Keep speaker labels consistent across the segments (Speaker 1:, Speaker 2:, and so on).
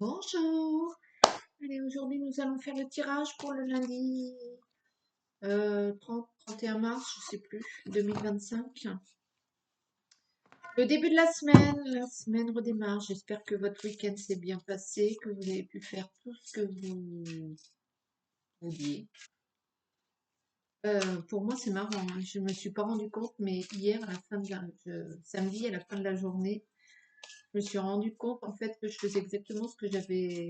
Speaker 1: Bonjour. Allez, aujourd'hui nous allons faire le tirage pour le lundi 30, 31 mars, je sais plus, 2025. Le début de la semaine redémarre. J'espère que votre week-end s'est bien passé, que vous avez pu faire tout ce que vous vouliez. Pour moi, c'est marrant, hein. Je ne me suis pas rendu compte, mais hier, à la fin de samedi, à la fin de la journée, je me suis rendu compte en fait que je faisais exactement ce que j'avais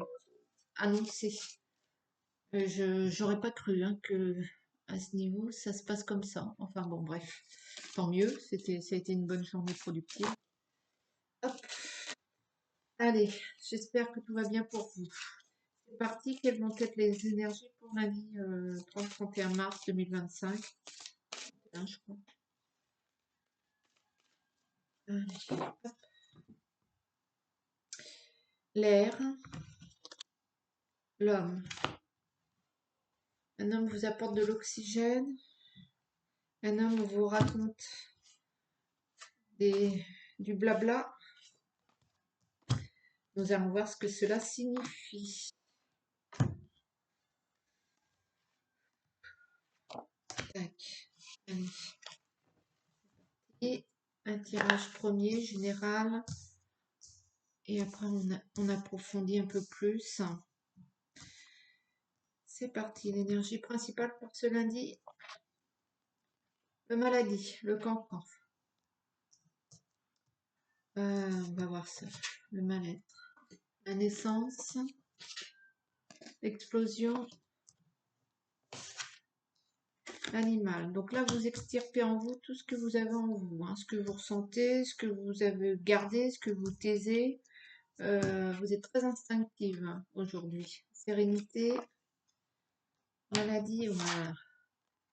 Speaker 1: annoncé. Je j'aurais pas cru hein, que à ce niveau ça se passe comme ça. Enfin bon, bref, tant mieux. Ça a été une bonne journée productive. Hop, allez, j'espère que tout va bien pour vous. C'est parti. Quelles vont être les énergies pour lundi 30-31 mars 2025? Hein, je crois. Allez, hop. L'air, l'homme. Un homme vous apporte de l'oxygène. Un homme vous raconte du blabla. Nous allons voir ce que cela signifie. Tac. Allez. Et un tirage premier général. Et après, on approfondit un peu plus. C'est parti. L'énergie principale pour ce lundi. Le maladie, le cancer. On va voir ça. Le mal-être. La naissance. L'explosion. L'animal. Donc là, vous extirpez en vous tout ce que vous avez en vous. Hein, ce que vous ressentez, ce que vous avez gardé, ce que vous taisez. Vous êtes très instinctive hein, aujourd'hui. Sérénité. Maladie, voilà.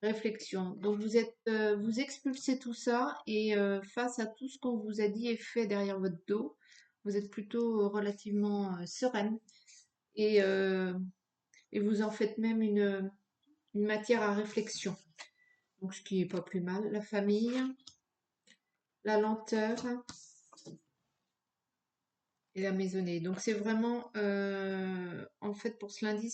Speaker 1: Réflexion. Donc vous expulsez tout ça et face à tout ce qu'on vous a dit et fait derrière votre dos, vous êtes plutôt relativement sereine et, euh, et vous en faites même une matière à réflexion. Donc ce qui est pas plus mal. La famille, la lenteur et la maisonnée. Donc c'est vraiment en fait pour ce lundi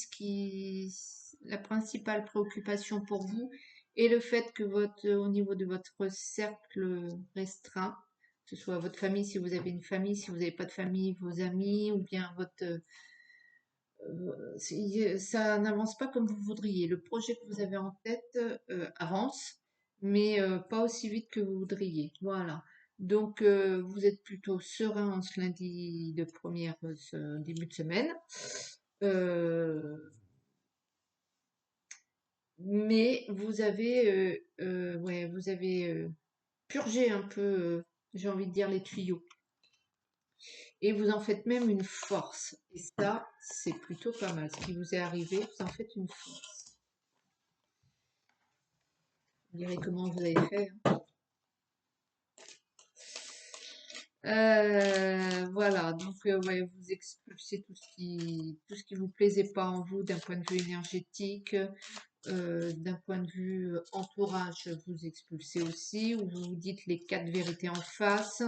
Speaker 1: la principale préoccupation pour vous est le fait que au niveau de votre cercle restreint, que ce soit votre famille si vous avez une famille, si vous n'avez pas de famille, vos amis ou bien ça n'avance pas comme vous voudriez. Le projet que vous avez en tête avance, mais pas aussi vite que vous voudriez. Voilà. Donc, vous êtes plutôt serein en ce lundi de première, ce début de semaine. Euh, mais vous avez purgé un peu, j'ai envie de dire, les tuyaux. Et vous en faites même une force. Et ça, c'est plutôt pas mal. Ce qui vous est arrivé, vous en faites une force. Vous direz comment vous avez fait. Hein. Voilà, donc ouais, vous expulsez tout ce qui vous plaisait pas en vous d'un point de vue énergétique, d'un point de vue entourage, vous expulsez aussi, ou vous vous dites les quatre vérités en face,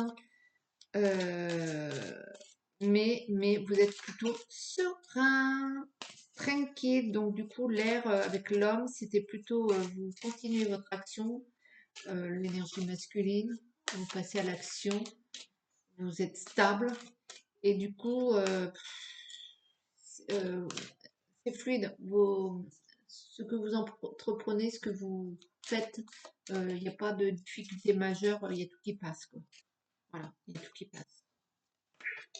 Speaker 1: euh, mais vous êtes plutôt serein, tranquille, donc du coup l'air avec l'homme, c'était plutôt vous continuez votre action, l'énergie masculine, vous passez à l'action, vous êtes stable et du coup euh, c'est fluide. Ce que vous entreprenez, ce que vous faites, il n'y a pas de difficulté majeure, il y a tout qui passe quoi. Voilà, il y a tout qui passe.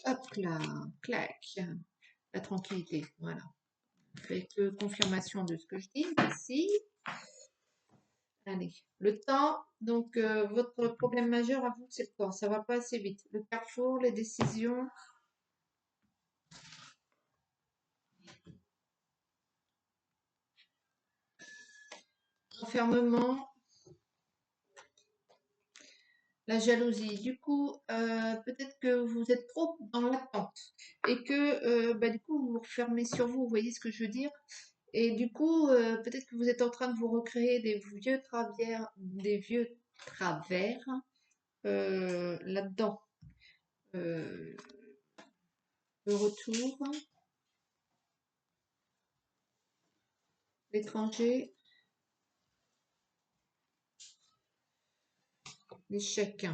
Speaker 1: Hop là, clac, la tranquillité, voilà. Faites confirmation de ce que je dis, merci. Allez, le temps, donc votre problème majeur à vous, c'est le temps, ça va pas assez vite. Le carrefour, les décisions, l'enfermement, la jalousie. Du coup, peut-être que vous êtes trop dans l'attente et que bah, du coup vous vous refermez sur vous. Vous voyez ce que je veux dire? Et du coup, peut-être que vous êtes en train de vous recréer des vieux travers là-dedans. Euh, le retour, l'étranger, l'échec.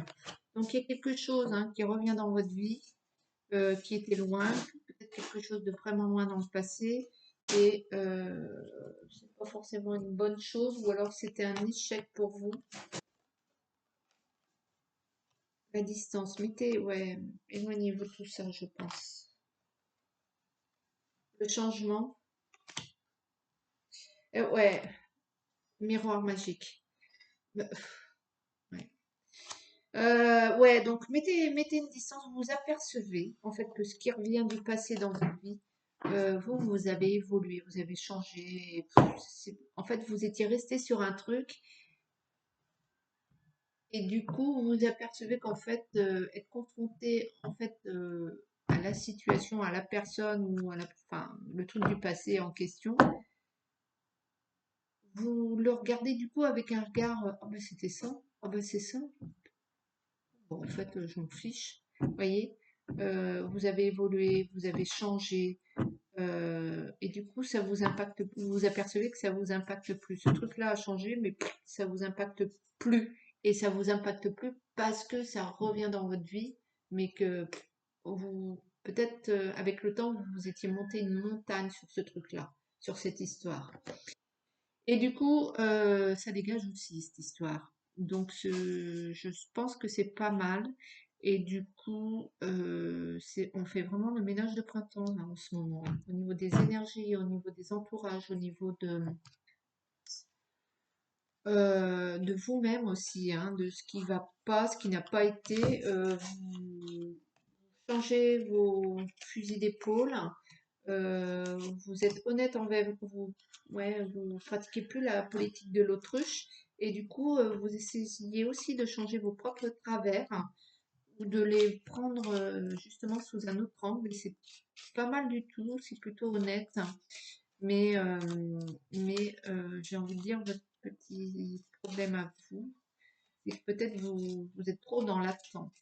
Speaker 1: Donc il y a quelque chose hein, qui revient dans votre vie, qui était loin, peut-être quelque chose de vraiment loin dans le passé, et c'est pas forcément une bonne chose, ou alors c'était un échec pour vous. La distance, mettez, ouais, éloignez-vous de tout ça, je pense. Le changement, ouais, miroir magique. Ouais. Ouais, donc mettez une distance, vous apercevez en fait que ce qui revient du passé dans votre vie, vous avez évolué, vous avez changé. En fait, vous étiez resté sur un truc et du coup, vous apercevez qu'en fait, être confronté en fait à la situation, à la personne ou enfin, le truc du passé en question, vous le regardez du coup avec un regard, ah ben c'était ça, ah ben c'est ça. Bon, en fait, je m'en fiche. Vous voyez, vous avez évolué, vous avez changé, et du coup, ça vous impacte. Vous vous apercevez que ça vous impacte plus. Ce truc-là a changé, mais ça vous impacte plus. Et ça vous impacte plus parce que ça revient dans votre vie, mais que vous, peut-être avec le temps, vous étiez monté une montagne sur ce truc-là, sur cette histoire. Et du coup, ça dégage aussi cette histoire. Donc, je pense que c'est pas mal. Et du coup, on fait vraiment le ménage de printemps là, en ce moment, hein. Au niveau des énergies, au niveau des entourages, au niveau de vous-même aussi, hein, de ce qui va pas, ce qui n'a pas été. Vous changez vos fusils d'épaule. Vous êtes honnête envers vous, ouais, vous pratiquez plus la politique de l'autruche et du coup vous essayez aussi de changer vos propres travers hein, ou de les prendre justement sous un autre angle. Et c'est pas mal du tout, c'est plutôt honnête, hein. Mais j'ai envie de dire votre petit problème à vous, c'est que peut-être vous êtes trop dans l'attente.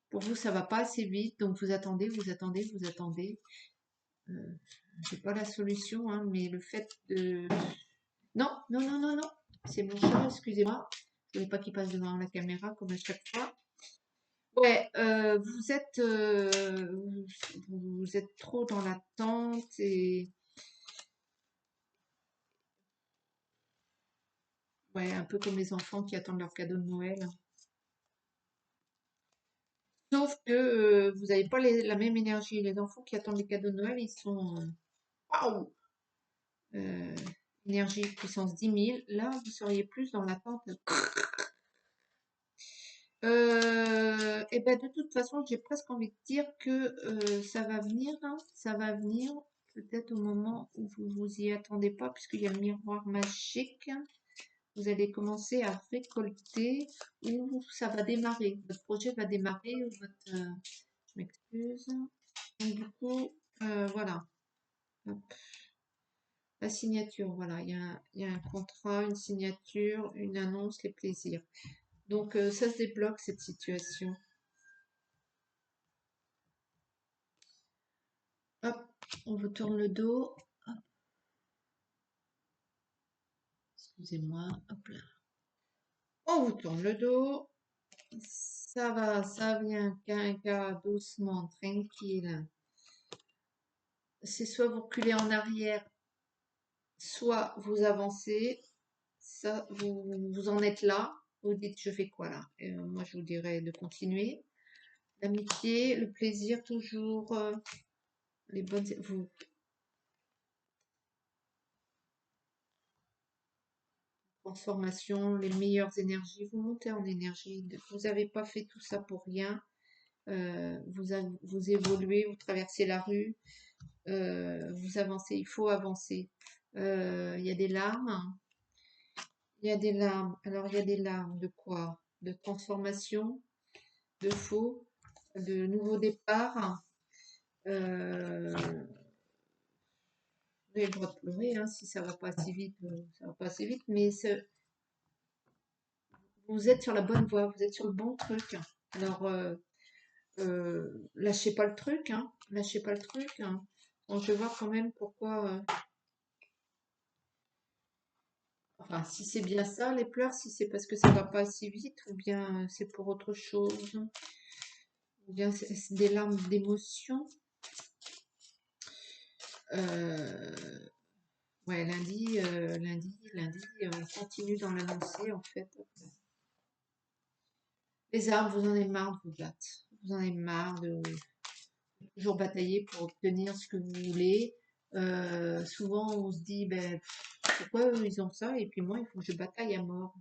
Speaker 1: Pour vous, ça va pas assez vite, donc vous attendez, vous attendez, vous attendez. Euh, c'est pas la solution, hein, mais le fait de... Non, non, non, non, non. C'est mon chat, excusez-moi. Je voulais pas qu'il passe devant la caméra comme à chaque fois. Ouais, vous êtes trop dans l'attente et ouais, un peu comme les enfants qui attendent leur cadeau de Noël. Sauf que vous n'avez pas la même énergie. Les enfants qui attendent les cadeaux de Noël, ils sont waouh, euh, énergie puissance 10 000. Là, vous seriez plus dans l'attente. Et ben de toute façon, j'ai presque envie de dire que ça va venir, hein, ça va venir peut-être au moment où vous vous y attendez pas, puisqu'il y a le miroir magique. Vous allez commencer à récolter ou ça va démarrer. Votre projet va démarrer. Je m'excuse. Donc, du coup, voilà. Hop. La signature, voilà. Il y a un contrat, une signature, une annonce, les plaisirs. Donc, ça se débloque cette situation. Hop, on vous tourne le dos. Hop, excusez-moi. Hop là. On vous tourne le dos. Ça va, ça vient, quinca, doucement, tranquille. C'est soit vous reculez en arrière, soit vous avancez. Ça, vous en êtes là. Vous dites, je fais quoi là? Et, moi, je vous dirais de continuer. L'amitié, le plaisir, toujours. Les bonnes. Transformation, les meilleures énergies. Vous montez en énergie. Vous n'avez pas fait tout ça pour rien. Vous évoluez, vous traversez la rue, vous avancez, il faut avancer. Il y a des larmes, il y a des larmes. Alors, il y a des larmes de quoi? De transformation, de faux, de nouveau départ. Vous avez le droit de pleurer, hein, si ça va pas assez vite, ça va pas assez vite, mais vous êtes sur la bonne voie, vous êtes sur le bon truc. Alors, Lâchez pas le truc, hein. Lâchez pas le truc, hein. Bon, je vais voir quand même pourquoi. Enfin, si c'est bien ça, les pleurs, si c'est parce que ça va pas assez vite, ou bien c'est pour autre chose, ou bien c'est des larmes d'émotion. Euh, ouais, lundi, on continue dans l'avancée en fait. Les arbres, vous en avez marre de vous battre. Vous en avez marre de toujours batailler pour obtenir ce que vous voulez. Souvent, on se dit, ben, pourquoi eux, ils ont ça et puis moi, il faut que je bataille à mort.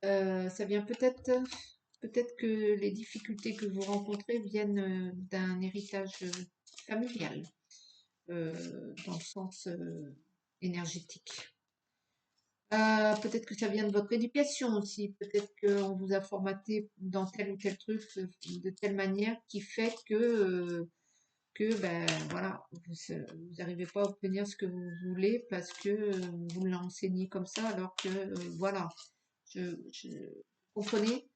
Speaker 1: Ça vient peut-être que les difficultés que vous rencontrez viennent d'un héritage familial, dans le sens énergétique. Peut-être que ça vient de votre éducation aussi. Peut-être qu'on vous a formaté dans tel ou tel truc de telle manière qui fait que ben voilà, vous n'arrivez pas à obtenir ce que vous voulez parce que vous l'enseignez comme ça, alors que voilà, je comprenez,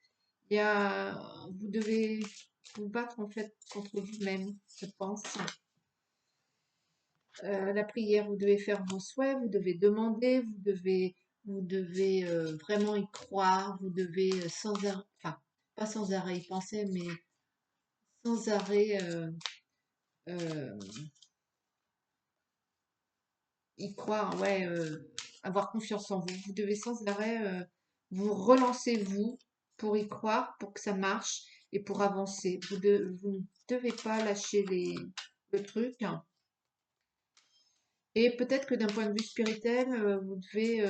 Speaker 1: vous devez vous battre en fait contre vous-même, je pense. La prière, vous devez faire vos souhaits, vous devez demander, vous devez vraiment y croire, vous devez sans arrêt, enfin, pas sans arrêt y penser, mais sans arrêt euh, y croire, ouais, avoir confiance en vous. Vous devez sans arrêt vous relancer vous pour y croire, pour que ça marche et pour avancer. Vous ne devez pas lâcher le truc. Et peut-être que d'un point de vue spirituel, vous devez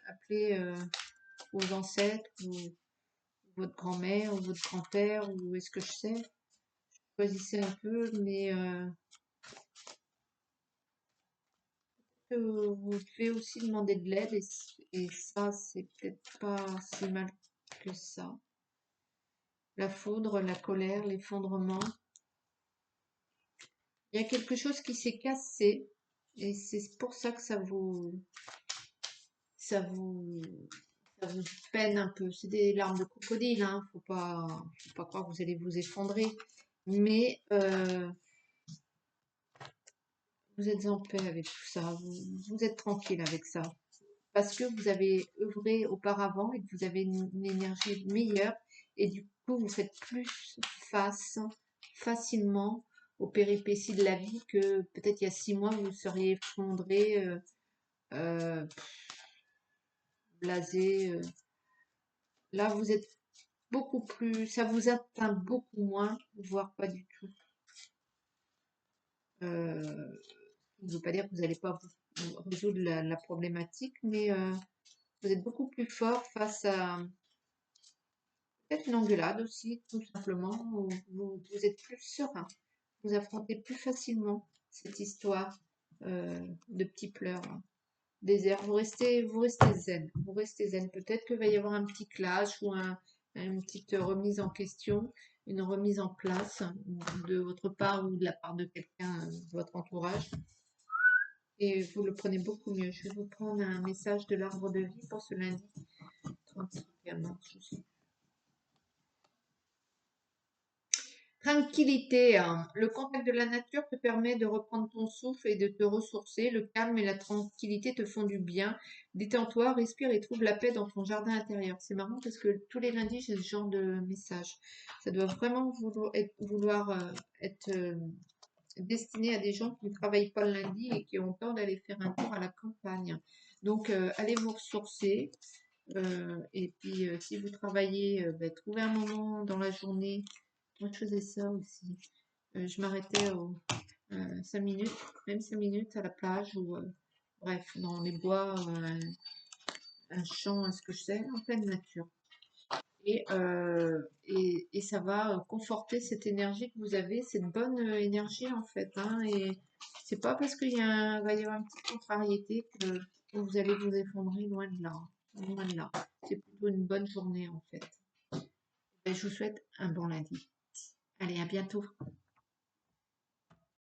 Speaker 1: appeler vos ancêtres ou votre grand-mère ou votre grand-père ou est-ce que je sais. Choisissez un peu, mais vous devez aussi demander de l'aide et ça, c'est peut-être pas si mal que ça. La foudre, la colère, l'effondrement. Il y a quelque chose qui s'est cassé et c'est pour ça que ça vous, ça vous peine un peu. C'est des larmes de crocodile, hein. Faut pas croire que vous allez vous effondrer. Mais vous êtes en paix avec tout ça. Vous êtes tranquille avec ça. Parce que vous avez œuvré auparavant et que vous avez une énergie meilleure. Et du coup, vous faites plus face facilement aux péripéties de la vie que peut-être il y a 6 mois, vous seriez effondré, euh, blasé. Là, vous êtes beaucoup plus, ça vous atteint beaucoup moins, voire pas du tout. Ça ne veut pas dire que vous n'allez pas vous résoudre la problématique, mais vous êtes beaucoup plus fort face à peut-être une engueulade aussi, tout simplement, où vous êtes plus serein. Vous affrontez plus facilement cette histoire de petits pleurs, hein, désert. Vous restez zen. Vous restez zen. Peut-être qu'il va y avoir un petit clash ou une petite remise en question, une remise en place de votre part ou de la part de quelqu'un de votre entourage. Et vous le prenez beaucoup mieux. Je vais vous prendre un message de l'arbre de vie pour ce lundi 31 mars. Tranquillité, hein. Le contact de la nature te permet de reprendre ton souffle et de te ressourcer. Le calme et la tranquillité te font du bien. Détends-toi, respire et trouve la paix dans ton jardin intérieur. C'est marrant parce que tous les lundis, j'ai ce genre de message. Ça doit vraiment vouloir être destiné à des gens qui ne travaillent pas le lundi et qui ont peur d'aller faire un tour à la campagne. Donc, allez vous ressourcer. Et puis, si vous travaillez, trouvez un moment dans la journée. Moi, je faisais ça aussi. Je m'arrêtais aux 5 minutes, même 5 minutes à la plage ou, bref, dans les bois, un champ, ce que je sais, en pleine nature. Et ça va conforter cette énergie que vous avez, cette bonne énergie en fait, hein. Et c'est pas parce va y avoir une petite contrariété que vous allez vous effondrer, loin de là. Loin de là. C'est plutôt une bonne journée en fait. Et je vous souhaite un bon lundi. Allez, à bientôt.